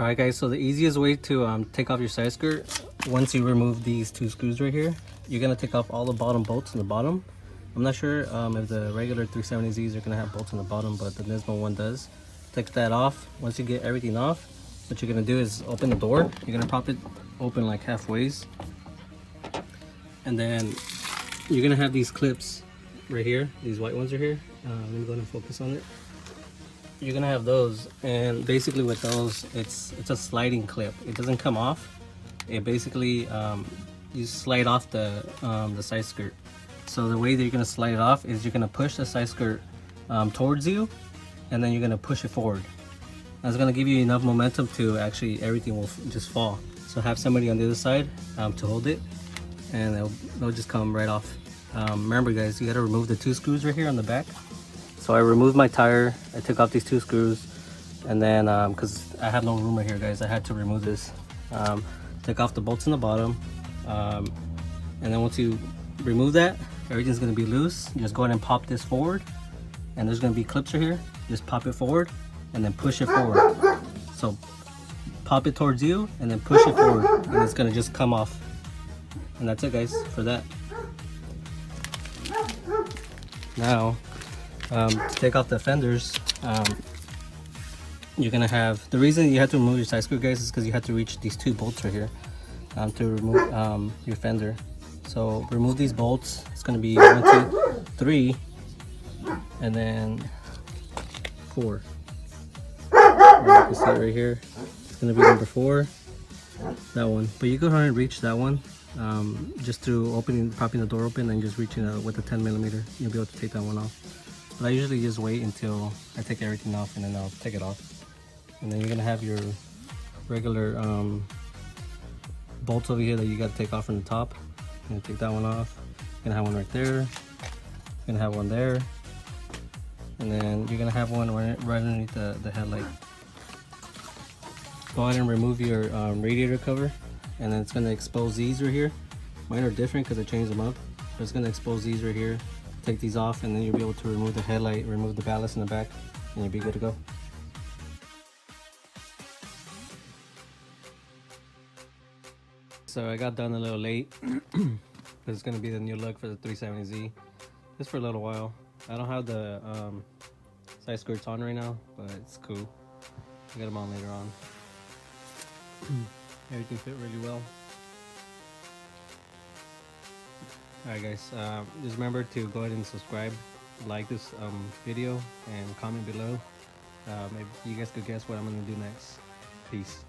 Alright guys, so the easiest way to take off your side skirt, once you remove these two screws right here, you're going to take off all the bottom bolts in the bottom. I'm not sure if the regular 370Zs are going to have bolts on the bottom, but the Nismo one does. Take that off. Once you get everything off, what you're going to do is open the door. You're going to pop it open like halfways. And then you're going to have these clips right here. These white ones are here. Let me go ahead and focus on it. You're gonna have those, and basically with those, it's a sliding clip. It doesn't come off. It basically you slide off the side skirt. So the way that you're gonna slide it off is you're gonna push the side skirt towards you, and then you're gonna push it forward. That's gonna give you enough momentum to actually everything will just fall. So have somebody on the other side to hold it, and they'll just come right off. Remember guys, you gotta remove the two screws right here on the back. So I removed my tire, I took off these two screws, and then because I have no room right here guys, I had to remove this. Take off the bolts in the bottom, and then once you remove that, everything's going to be loose. Just go ahead and pop this forward, and there's going to be clips right here. Just pop it forward and then push it forward. So pop it towards you and then push it forward, and it's going to just come off. And that's it guys for that. Now to take off the fenders, you're gonna have, the reason you have to remove your side screw guys is because you have to reach these two bolts right here to remove your fender. So remove these bolts. It's gonna be 1, 2, 3, and then 4. You can see it right here. It's gonna be number 4, that one. But you go ahead and reach that one just through popping the door open and just reaching with a 10mm. You'll be able to take that one off. But I usually just wait until I take everything off, and then I'll take it off. And then you're gonna have your regular bolts over here that you gotta take off from the top. You're gonna take that one off. You're gonna have one right there. You're gonna have one there. And then you're gonna have one right underneath the headlight. Go ahead and remove your radiator cover, and then it's gonna expose these right here. Mine are different because I changed them up. But it's gonna expose these right here. Take these off, and then you'll be able to remove the headlight, remove the ballast in the back, and you'll be good to go. So I got done a little late because it's going to be the new look for the 370Z. Just for a little while. I don't have the side skirts on right now, but it's cool. I'll get them on later on. Everything fit really well. Alright guys, just remember to go ahead and subscribe, like this video, and comment below. Maybe you guys could guess what I'm going to do next. Peace.